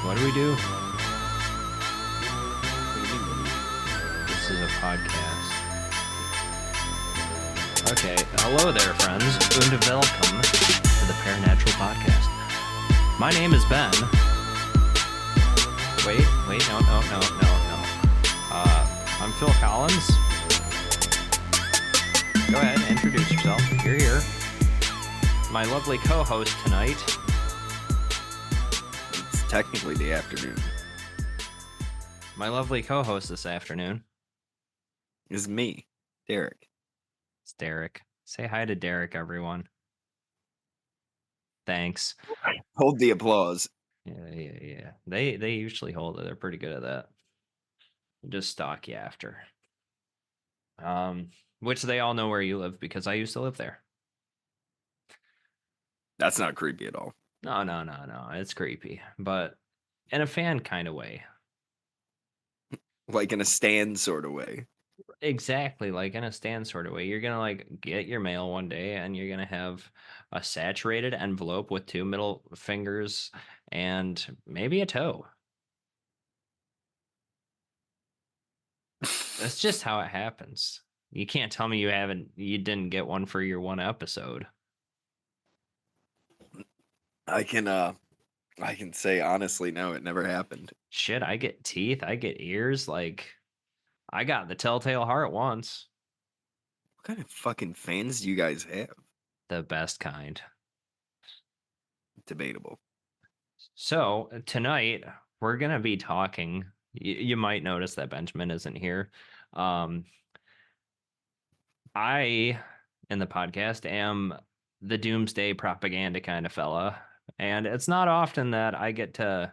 What do we do? What do you mean, This is a podcast. Okay, hello there, friends, and welcome to the Paranatural Podcast. My name is Ben. Wait, no. I'm Phil Collins. Go ahead, introduce yourself. You're here. My lovely co-host tonight. It's technically the afternoon. My lovely co-host this afternoon Is me, Derek. is Derek. Say hi to Derek, everyone. Thanks. Hold the applause. Yeah. They usually hold it. They're pretty good at that. Just stalk you after. Which they all know where you live because I used to live there. That's not creepy at all. No. It's creepy, but in a fan kind of way. Like in a stand sort of way. Exactly, like in a stand sort of way. You're gonna like get your mail one day and you're gonna have a saturated envelope with 2 middle fingers and maybe a toe. That's just how it happens. You can't tell me you didn't get one for your one episode. I can say honestly, no, it never happened. Shit, I get teeth, I get ears, like I got the telltale heart once. What kind of fucking fans do you guys have? The best kind. Debatable. So tonight we're gonna be talking. You might notice that Benjamin isn't here. Um, I in the podcast am the Doomsday propaganda kind of fella, and it's not often that I get to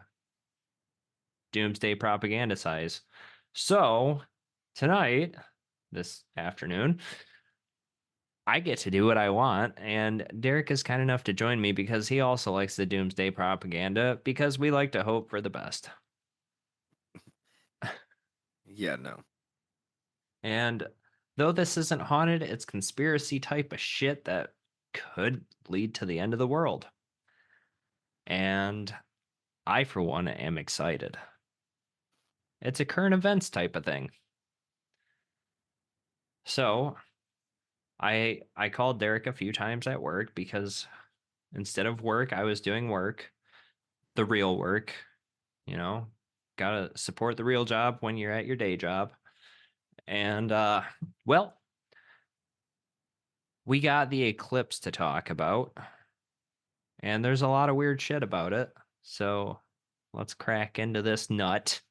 Doomsday propaganda size. So tonight, this afternoon, I get to do what I want, and Derek is kind enough to join me because he also likes the Doomsday propaganda because we like to hope for the best. Yeah, no. And though this isn't haunted, it's conspiracy type of shit that could lead to the end of the world. And I, for one, am excited. It's a current events type of thing. So I called Derek a few times at work because instead of work, I was doing work, the real work, you know, gotta support the real job when you're at your day job. And well, we got the eclipse to talk about, and there's a lot of weird shit about it. So let's crack into this nut.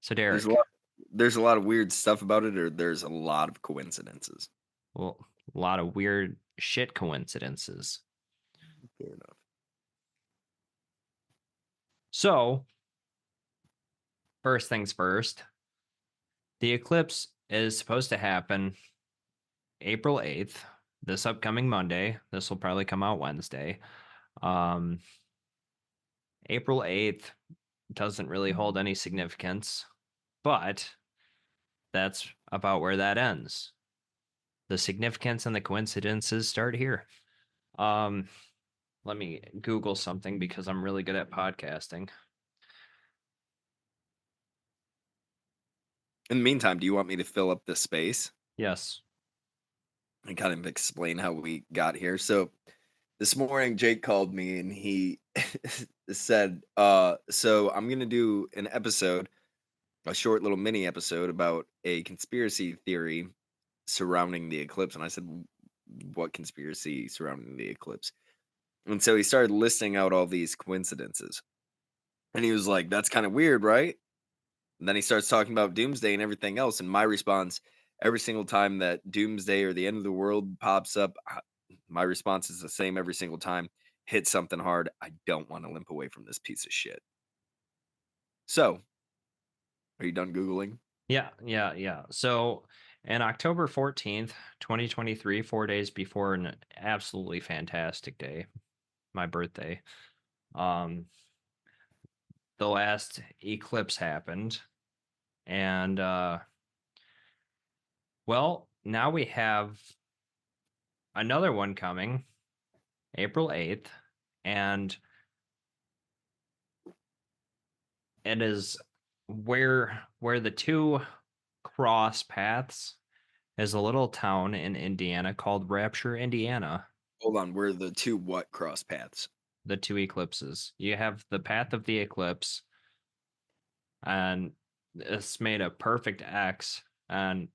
So There's a Derek, lot there's a lot of weird stuff about it, or there's a lot of coincidences. well, a lot of weird shit coincidences. Fair enough. So first things first, the eclipse is supposed to happen April 8th, this upcoming Monday. This will probably come out Wednesday. Um, April 8th doesn't really hold any significance, but that's about where that ends. The significance and the coincidences start here. Um, Let me Google something because I'm really good at podcasting. In the meantime, do you want me to fill up the space Yes. and kind of explain how we got here? So this morning Jake called me and he said, so I'm gonna do an episode, a short little mini episode about a conspiracy theory surrounding the eclipse. And I said, what conspiracy surrounding the eclipse? And so he started listing out all these coincidences. And he was like, that's kind of weird, right? And then he starts talking about doomsday and everything else. And my response, every single time that doomsday or the end of the world pops up, my response is the same every single time. Hit something hard. I don't want to limp away from this piece of shit. So, are you done Googling? Yeah. So, on October 14th, 2023, 4 days before an absolutely fantastic day, my birthday, um, the last eclipse happened. And, well, now we have another one coming, April 8th. And it is where the two cross paths is a little town in Indiana called Rapture, Indiana. Hold on, we're the two what cross paths? The two eclipses. You have the path of the eclipse, and it's made a perfect X, and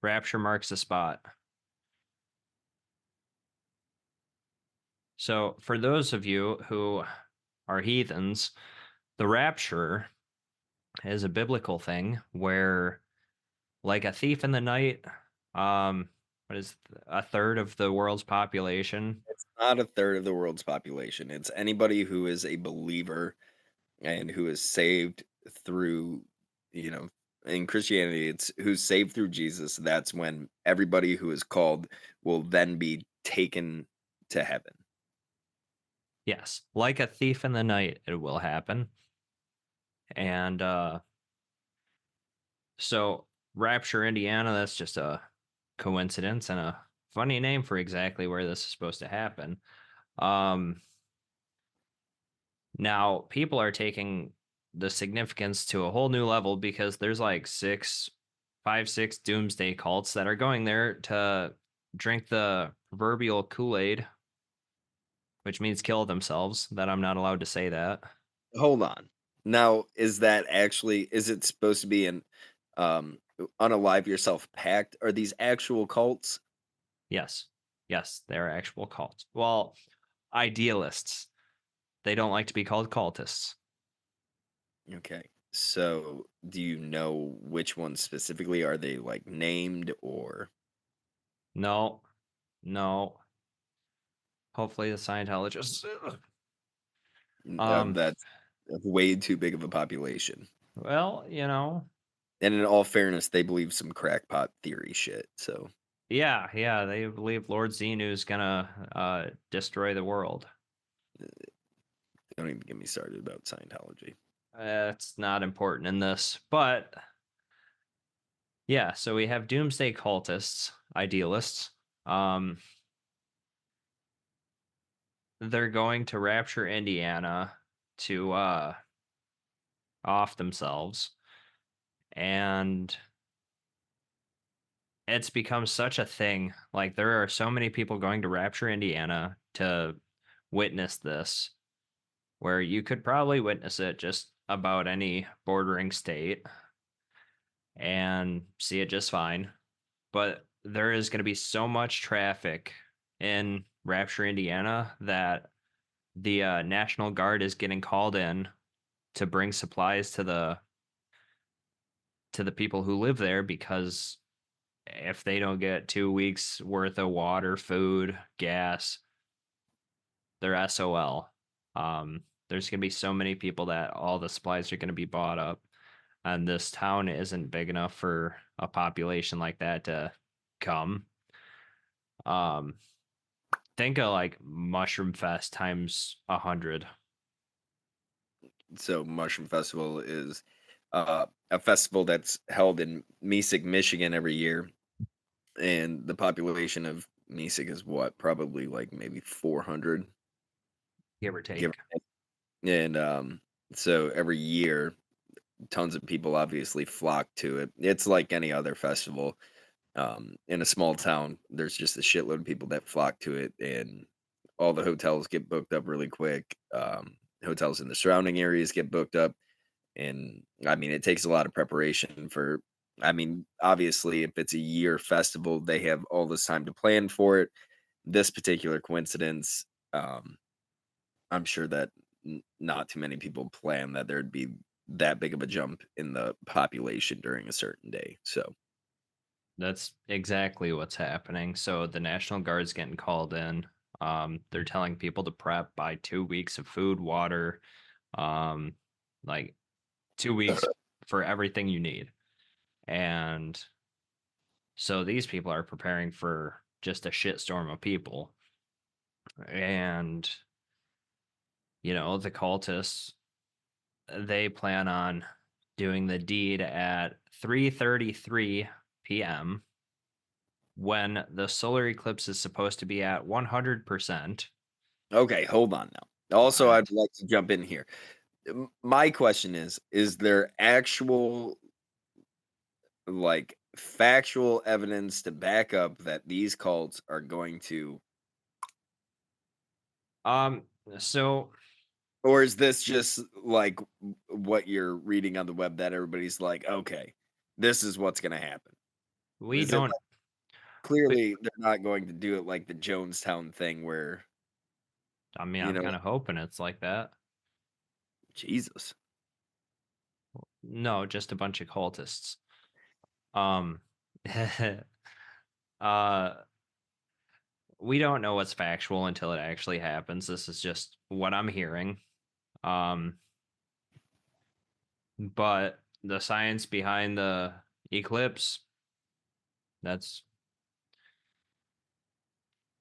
Rapture marks the spot. So, for those of you who are heathens, the rapture is a biblical thing where, like a thief in the night, um, what is a third of the world's population? It's not a third of the world's population. It's anybody who is a believer and who is saved through, you know, in Christianity, it's who's saved through Jesus. That's when everybody who is called will then be taken to heaven. Yes, like a thief in the night, it will happen. And so, Rapture, Indiana, that's just a coincidence and a funny name for exactly where this is supposed to happen. Um, Now, people are taking the significance to a whole new level because there's like six doomsday cults that are going there to drink the proverbial Kool-Aid, which means kill themselves. That I'm not allowed to say that. Hold on. Now, is that actually is it supposed to be an unalive yourself pact? Are these actual cults? Yes. Yes, they're actual cults. Well, idealists. They don't like to be called cultists. Okay. So, do you know which ones specifically? Are they like named or No, no. Hopefully the Scientologists. Um, that's way too big of a population? well, And in all fairness, they believe some crackpot theory shit. So, yeah, yeah, they believe Lord Xenu's gonna destroy the world. don't even get me started about Scientology. It's not important in this, but yeah. So we have doomsday cultists, idealists. Um, they're going to rapture Indiana to off themselves, and it's become such a thing. Like there are so many people going to rapture Indiana to witness this, where you could probably witness it just about any bordering state and see it just fine. But there is going to be so much traffic in Rapture, Indiana, that the National Guard is getting called in to bring supplies to the people who live there because if they don't get 2 weeks worth of water, food, gas, they're SOL. There's going to be so many people that all the supplies are going to be bought up, and this town isn't big enough for a population like that to come. Um, think of like Mushroom Fest times 100. So, Mushroom Festival is a festival that's held in Mesig, Michigan every year. And the population of Mesig is what? Probably like maybe 400, Give or give or take. take. And so every year, tons of people obviously flock to it. It's like any other festival. In a small town, there's just a shitload of people that flock to it, and all the hotels get booked up really quick. Hotels in the surrounding areas get booked up, and I mean, it takes a lot of preparation for. I mean, obviously, if it's a year festival, they have all this time to plan for it. This particular coincidence, I'm sure that not too many people plan that there'd be that big of a jump in the population during a certain day. So, That's exactly what's happening. So the National Guard's getting called in. They're telling people to prep by 2 weeks of food, water, um, like 2 weeks for everything you need. And so these people are preparing for just a shitstorm of people. And, the cultists, they plan on doing the deed at 3:33 p.m. when the solar eclipse is supposed to be at 100%. okay, hold on now. Also, And I'd like to jump in here. My question is there actual, like, factual evidence to back up that these cults are going to, Um, so or is this just like what you're reading on the web that everybody's like, okay, this is what's going to happen? we Is it don't. like We, clearly they're not going to do it like the Jonestown thing where, I mean, you I'm know, kind of hoping it's like that. Jesus. No, just a bunch of cultists. Um, uh, we don't know what's factual until it actually happens. This is just what I'm hearing. Um, but the science behind the eclipse, that's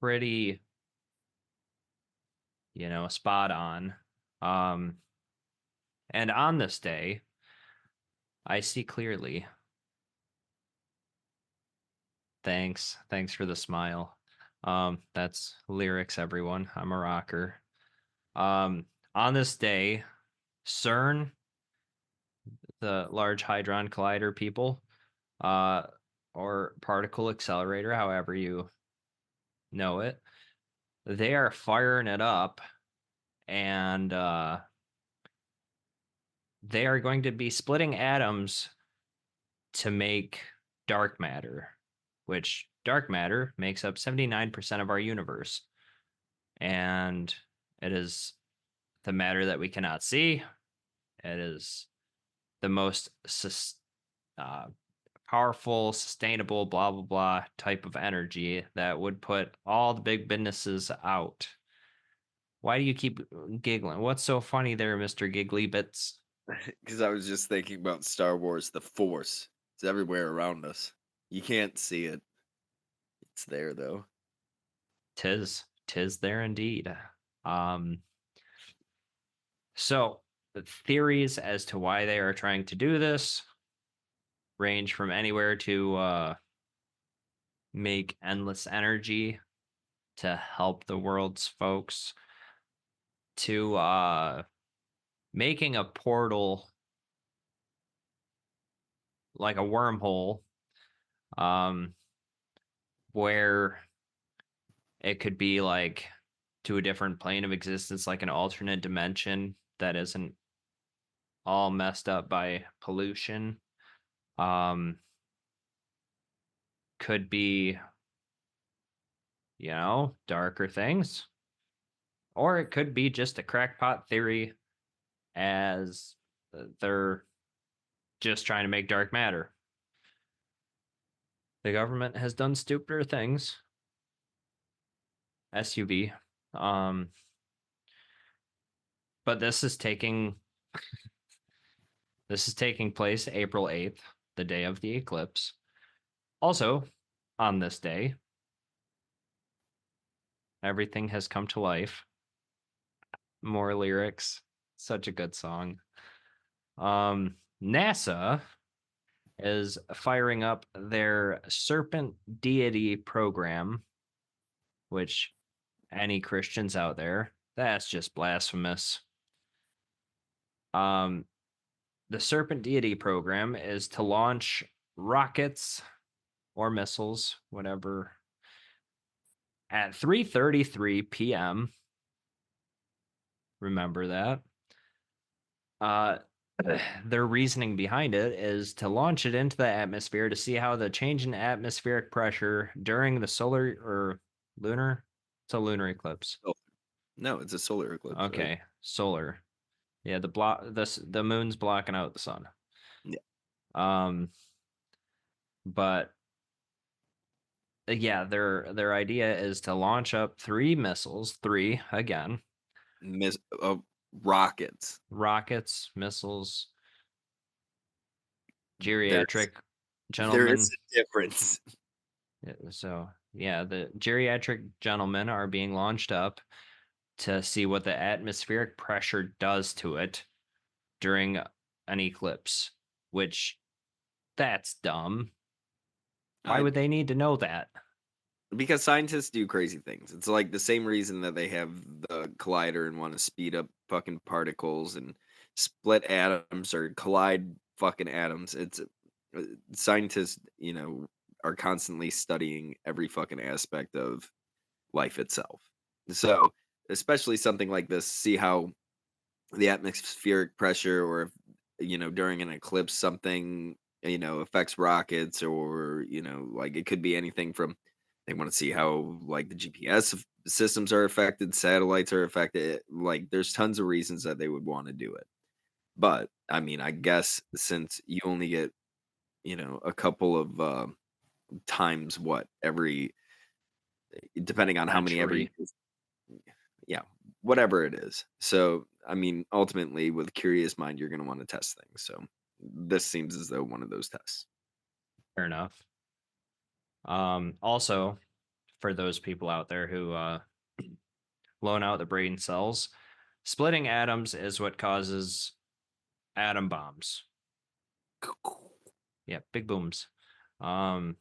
pretty, spot on. Um, and on this day, I see clearly. Thanks. Thanks for the smile. That's lyrics, everyone. I'm a rocker. On this day, CERN, the Large Hadron Collider people, uh, or particle accelerator, however you know it, they are firing it up, and they are going to be splitting atoms to make dark matter, which dark matter makes up 79% of our universe. And it is the matter that we cannot see. It is the most uh, powerful, sustainable, blah, blah, blah type of energy that would put all the big businesses out. Why do you keep giggling? What's so funny there, Mr. Giggly Bits? Because I was just thinking about Star Wars, the Force. It's everywhere around us. You can't see it. It's there though. Tis there indeed. Um, so the theories as to why they are trying to do this range from anywhere to make endless energy to help the world's folks to making a portal like a wormhole, um where it could be like to a different plane of existence, like an alternate dimension that isn't all messed up by pollution. um could be, darker things, or it could be just a crackpot theory, as they're just trying to make dark matter. The government has done stupider things. SUV. Um, but this is taking place April 8th, the day of the eclipse. Also, on this day, everything has come to life. More lyrics. Such a good song. NASA is firing up their serpent deity program, which any Christians out there, that's just blasphemous. Um, the serpent deity program is to launch rockets or missiles, whatever, at 3:33 p.m. Remember that. Uh, their reasoning behind it is to launch it into the atmosphere to see how the change in atmospheric pressure during the solar or lunar. It's a lunar eclipse. Oh, no, it's a solar eclipse, right? Okay, solar. Yeah, the moon's blocking out the sun. Yeah. Um, but yeah, their idea is to launch up three missiles, three again, Miss rockets. rockets, missiles, There's geriatric there is gentlemen. a difference. So yeah, the geriatric gentlemen are being launched up to see what the atmospheric pressure does to it during an eclipse, which that's dumb. Why I would they need to know that? Because scientists do crazy things. It's like the same reason that they have the collider and want to speed up fucking particles and split atoms or collide fucking atoms. Scientists, are constantly studying every fucking aspect of life itself. So, especially something like this, see how the atmospheric pressure or if, during an eclipse something, affects rockets or, like it could be anything from they want to see how like the GPS systems are affected, satellites are affected. Like there's tons of reasons that they would want to do it. But I mean, I guess since you only get, a couple of times what every depending on how many every Century. yeah, whatever it is. So, I mean, ultimately, with a curious mind, you're going to want to test things. So, this seems as though one of those tests. Fair enough. Also, for those people out there who loan out the brain cells, splitting atoms is what causes atom bombs. Yeah, big booms. Um,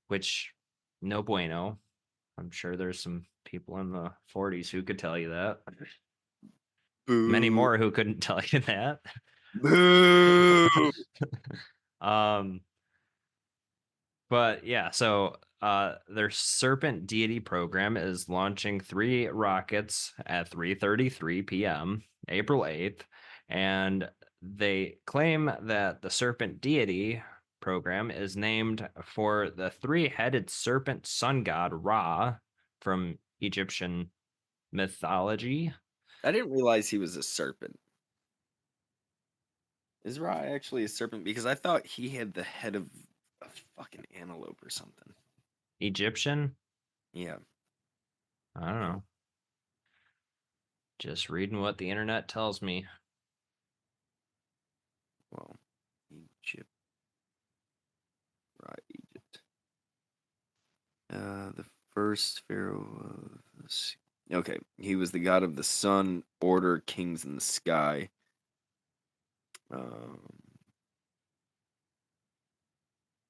which no bueno. I'm sure there's some people in the 40s who could tell you that. Many Boo! more who couldn't tell you that. Boo! um, but yeah, so their Serpent Deity program is launching 3 rockets at 3:33 p.m. April 8th, and they claim that the Serpent Deity program is named for the three-headed serpent sun god Ra from Egyptian mythology. I didn't realize he was a serpent. Is Ra actually a serpent? Because I thought he had the head of a fucking antelope or something. Egyptian? Yeah. I don't Oh, know. Just reading what the internet tells me. well, Egypt. Ra, Egypt. The first pharaoh of the sea. Okay, he was the god of the sun, order, kings in the sky. Um,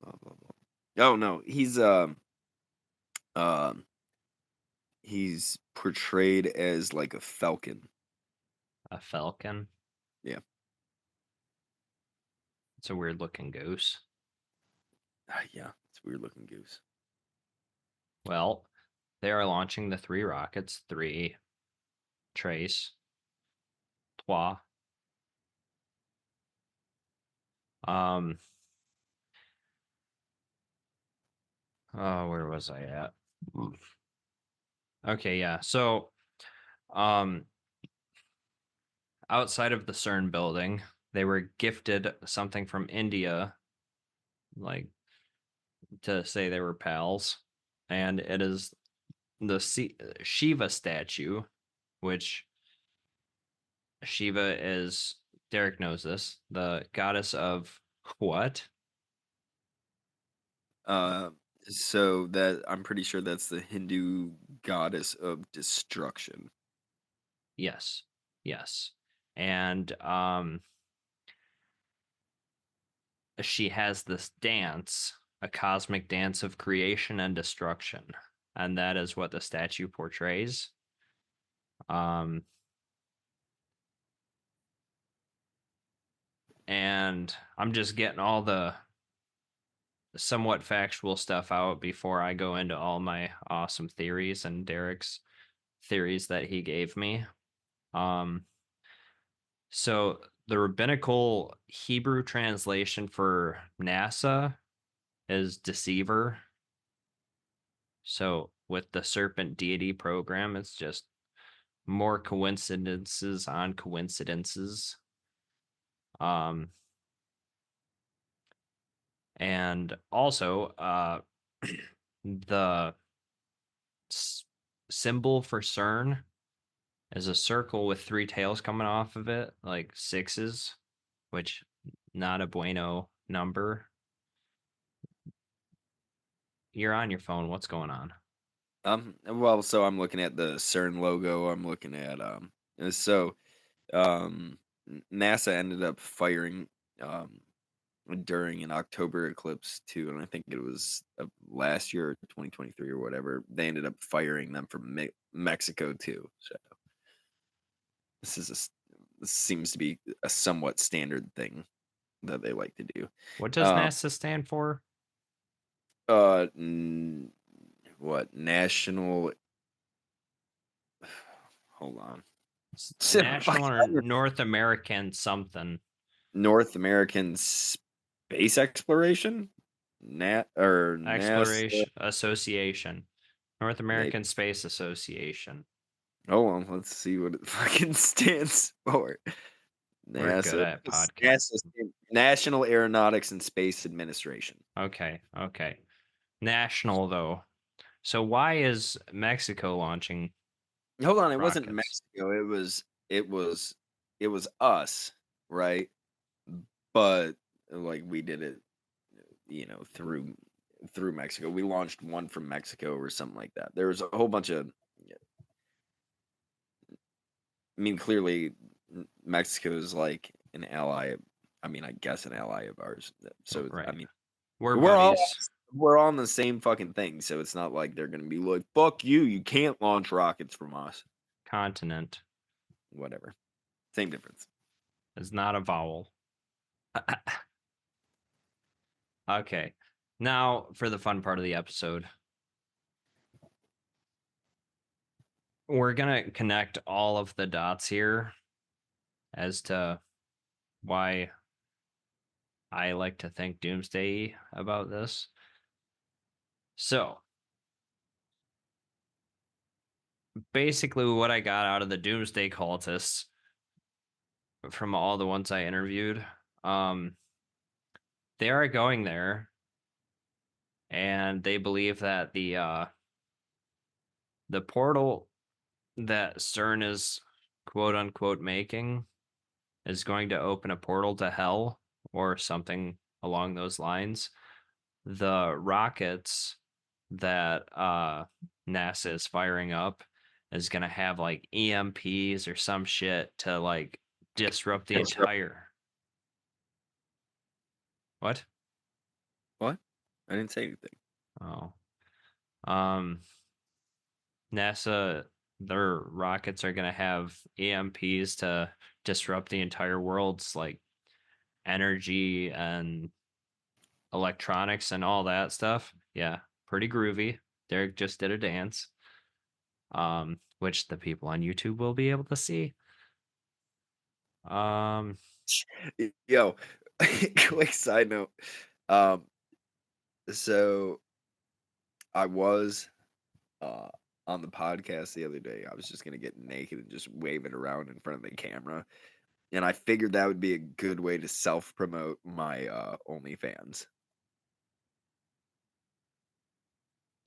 blah, blah, blah. Oh no, um he's portrayed as like a falcon. A falcon. Yeah. It's a weird looking goose. Yeah, it's a weird looking goose. Well, they are launching the 3 rockets, three trace, trois. Um, oh, where was I at? Okay, yeah. So, um, outside of the CERN building, they were gifted something from India, like to say they were pals, and it is the Shiva statue, which Shiva is, Derek knows this, the goddess of what? Uh so that I'm pretty sure that's the Hindu goddess of destruction. Yes. Yes. And she has this dance, a cosmic dance of creation and destruction. And that is what the statue portrays. Um and I'm just getting all the somewhat factual stuff out before I go into all my awesome theories and Derek's theories that he gave me. Um So the rabbinical Hebrew translation for NASA is deceiver. So with the serpent deity program, it's just more coincidences on coincidences. Um, and also, the s- symbol for CERN is a circle with 3 tails coming off of it, like sixes, which not a bueno number. You're on your phone. What's going on? Well, so I'm looking at the CERN logo. I'm looking at so NASA ended up firing um during an October eclipse too, and I think it was last year, 2023 or whatever. They ended up firing them from Mexico too. So this is seems to be a somewhat standard thing that they like to do. What does Um, NASA stand for? n what, national hold on. Fuck, National or North American something. North American Space Exploration? NASA, Exploration Association. North maybe. American Space Association. Hold on, let's see what it fucking stands for. We're good NASA. at podcast. NASA National Aeronautics and Space Administration. Okay, okay. National though. So why is Mexico launching Hold on, it wasn't rockets? Mexico, it was it was us, right? But, like, we did it, through Mexico. We launched one from Mexico or something like that. There was a whole bunch of I mean, clearly, Mexico is, like, an ally. I mean, I guess an ally of ours, so, I Right. mean, We're we're all buddies. we're all on the same fucking thing, so it's not like they're gonna be like, "Fuck you, you can't launch rockets from us." Continent Whatever. Same difference. is not a vowel. Okay. Now for the fun part of the episode. We're going to connect all of the dots here as to why I like to think Doomsday about this. So, basically, what I got out of the Doomsday cultists from all the ones I interviewed, um, they are going there, and they believe that the portal that CERN is quote unquote making is going to open a portal to hell or something along those lines. The rockets that NASA is firing up is going to have like EMPs or some shit to like disrupt the It's r entire what? What? I didn't say anything. Oh. Um NASA their rockets are going to have EMPs to disrupt the entire world's like energy and electronics and all that stuff. Yeah, pretty groovy. Derek just did a dance, which the people on YouTube will be able to see. Um, Yo, quick side note. Um, so I was, uh, on the podcast the other day. I was just gonna get naked and just wave it around in front of the camera, and I figured that would be a good way to self-promote my, OnlyFans.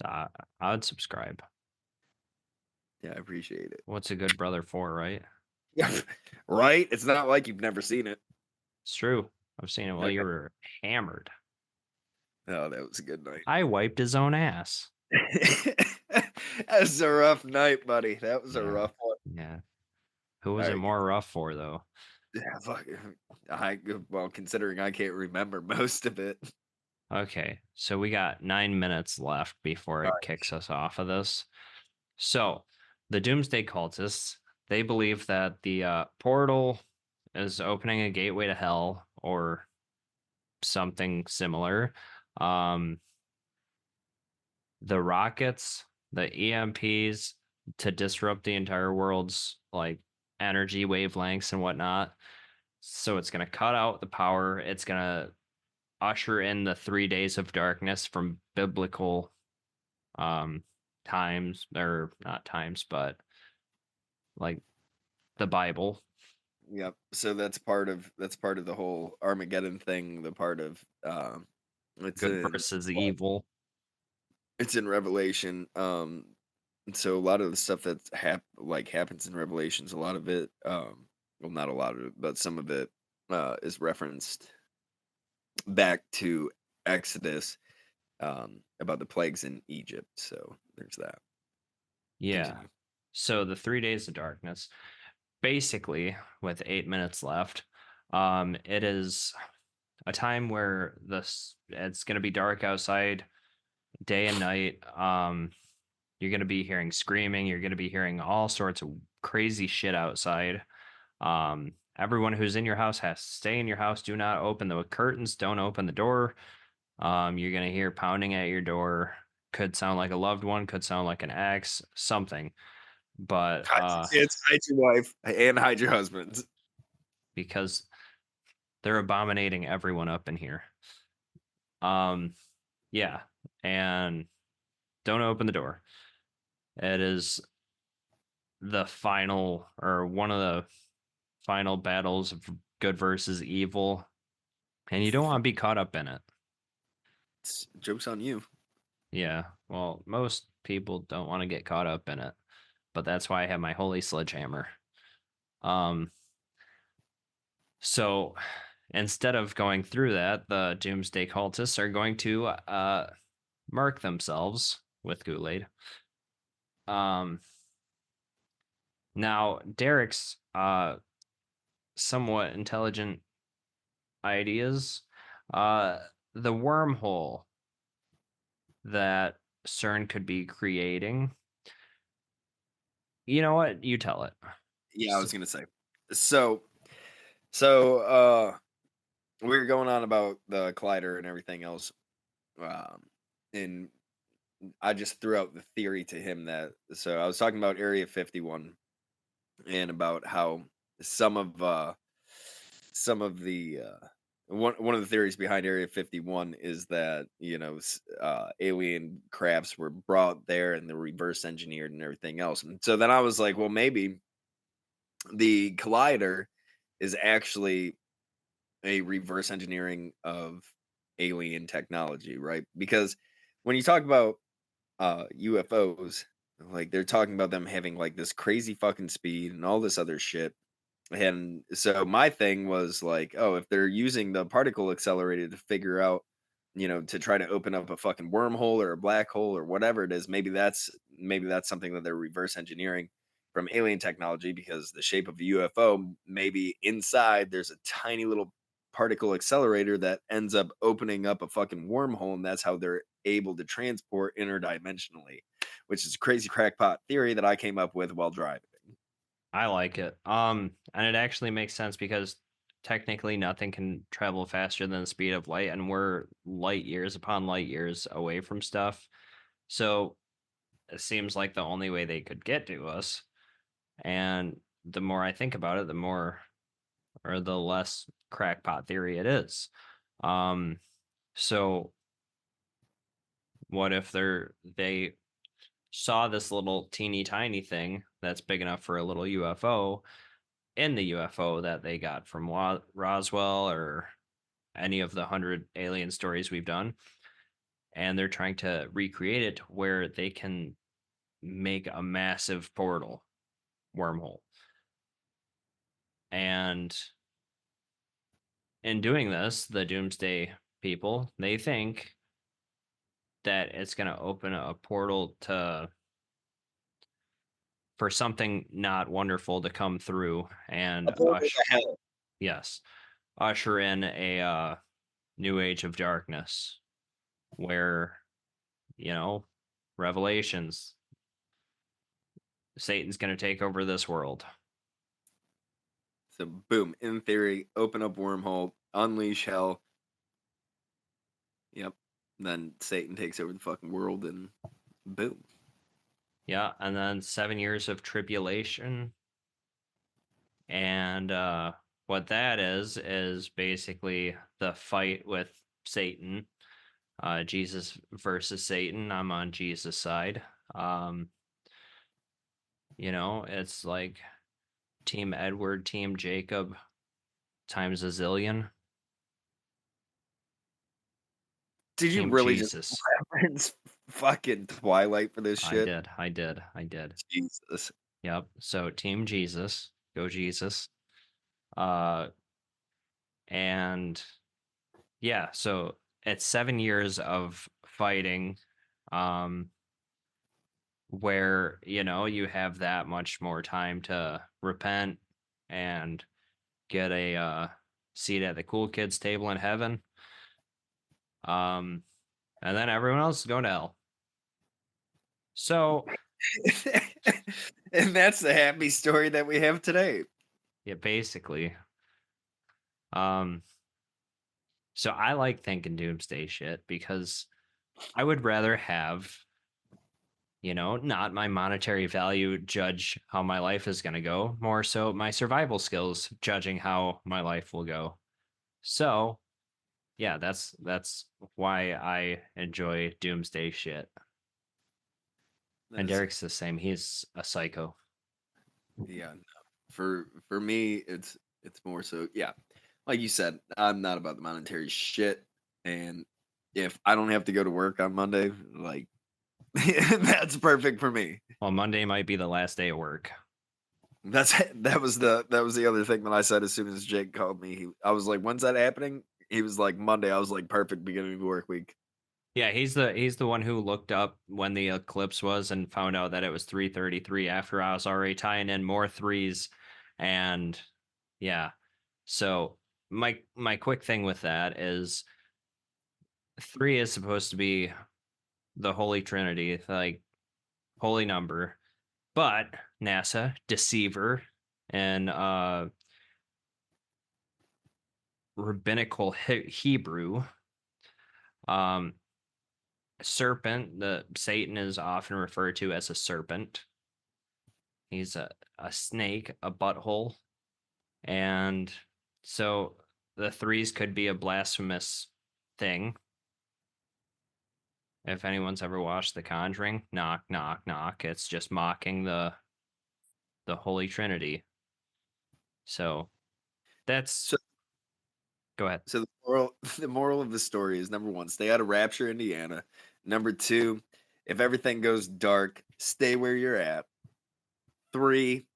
uh, I would subscribe. Yeah, I appreciate it. What's a good brother for, right? Yeah, right? It's not like you've never seen it. It's true. I've seen it while you Okay. were hammered. Oh, that was a good night. I wiped his own ass. That was a rough night, buddy. That was a Yeah, rough one. yeah. Who was it Alright, more rough for, though? yeah, well, considering I can't remember most of it. Okay, so we got 9 minutes left before it Alright, kicks us off of this. So, the Doomsday cultists, they believe that the portal is opening a gateway to hell or something similar. Um, the rockets, the EMPs to disrupt the entire world's like energy wavelengths and whatnot. So it's going to cut out the power. It's going to usher in the 3 days of darkness from biblical um times, or not times, but like the Bible. yep, so that's part of the whole Armageddon thing, the part of, it's Good in versus evil. it's in Revelation, and so a lot of the stuff that's happens in Revelations, a lot of it, well, not a lot of it, but some of it, is referenced back to Exodus, about the plagues in Egypt, so there's that. Yeah. Continue. So the 3 days of darkness, basically, with 8 minutes left, it is a time where it's gonna be dark outside day and night. You're gonna be hearing screaming, you're gonna be hearing all sorts of crazy shit outside. everyone who's in your house has to stay in your house. Do not open the curtains. Don't open the door. You're gonna hear pounding at your door. Could sound like a loved one. Could sound like an ex. Something. But It's hide your wife and hide your husband. because they're abominating everyone up in here. Um, yeah, and don't open the door. It is the final or one of the final battles of good versus evil, and you don't want to be caught up in it. Joke's on you. Yeah, well, most people don't want to get caught up in it, but that's why I have my holy sledgehammer. Um, so instead of going through that, the Doomsday cultists are going to mark themselves with Kool-Aid. Um, Now Derek's somewhat intelligent ideas, uh, the wormhole that CERN could be creating. You know what? You tell it. Yeah, I S- was gonna say. So so we were going on about the collider and everything else. Um and I just threw out the theory to him that so I was talking about Area 51 and about how some of some of the one of the theories behind Area 51 is that alien crafts were brought there and they're reverse engineered and everything else. And so then I was like, well, maybe the collider is actually a reverse engineering of alien technology, right? Because when you talk about UFOs, like they're talking about them having like this crazy fucking speed and all this other shit. And so my thing was like, oh, if they're using the particle accelerator to figure out, to try to open up a fucking wormhole or a black hole or whatever it is, maybe that's something that they're reverse engineering from alien technology because the shape of a UFO, maybe inside there's a tiny little particle accelerator that ends up opening up a fucking wormhole, and that's how they're able to transport interdimensionally, which is a crazy crackpot theory that I came up with while driving. I like it. And it actually makes sense because technically nothing can travel faster than the speed of light, and we're light years upon light years away from stuff. So it seems like the only way they could get to us. And the more I think about it, the more or the less crackpot theory it is. Um, so what if they saw this little teeny tiny thing that's big enough for a little UFO in the UFO that they got from Roswell or any of the 100 alien stories we've done, and they're trying to recreate it where they can make a massive portal wormhole. And in doing this, the Doomsday people, they think that it's going to open a portal to for something not wonderful to come through A and portal to hell. yes, usher in a new age of darkness where, you know, revelations, Satan's going to take over this world. So boom, in theory, open up wormhole, unleash hell. Yep. Then Satan takes over the fucking world and boom. Yeah, and then 7 years of tribulation, and what that is basically the fight with Satan, Jesus versus Satan. I'm on Jesus' side. um it's like Team Edward, Team Jacob times a zillion, Did you Team really just Jesus. reference fucking Twilight for this I shit? did, I did, I did. Jesus. Yep. So Team Jesus, go Jesus. Uh, and yeah, so it's 7 years of fighting, um, where you have that much more time to repent and get a seat at the cool kids table in heaven. Um, and then everyone else is going to hell. So And that's the happy story that we have today. yeah, basically. So I like thinking doomsday shit because I would rather have, not my monetary value judge how my life is going to go, more so my survival skills judging how my life will go. So, yeah, that's why I enjoy doomsday shit. And That's Derek's the same. He's a psycho. yeah. No. For me, it's more so yeah. Like you said, I'm not about the monetary shit, and if I don't have to go to work on Monday, like that's perfect for me. Well, Monday might be the last day of work. That was the other thing that I said as soon as Jake called me. I was like, "When's that happening?" He was like, "Monday." I was like, "Perfect beginning of the work week." Yeah, he's the one who looked up when the eclipse was and found out that it was 3:33 after I was already tying in more threes. And yeah. So my quick thing with that is three is supposed to be the Holy Trinity, like holy number. But NASA, deceiver, and rabbinical Hebrew, um, serpent, the Satan is often referred to as a serpent. He's a snake, a butthole. And so the threes could be a blasphemous thing. If anyone's ever watched The Conjuring, knock, knock, knock. It's just mocking the Holy Trinity. So that's So, go ahead. so the moral of the story is number one, stay out of Rapture, Indiana. Number two, if everything goes dark, stay where you're at. Three,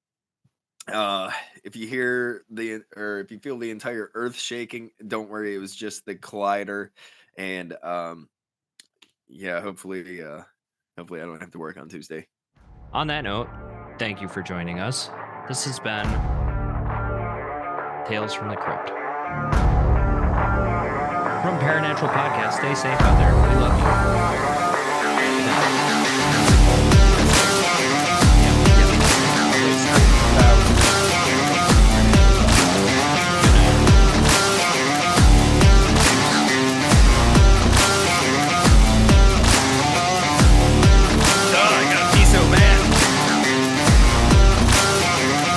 uh, if you hear or if you feel the entire Earth shaking, don't worry, it was just the collider, and yeah, hopefully I don't have to work on Tuesday. On that note, thank you for joining us. This has been Tales from the Crypt. From Paranatural Podcast, stay safe out there. We love you. Good night.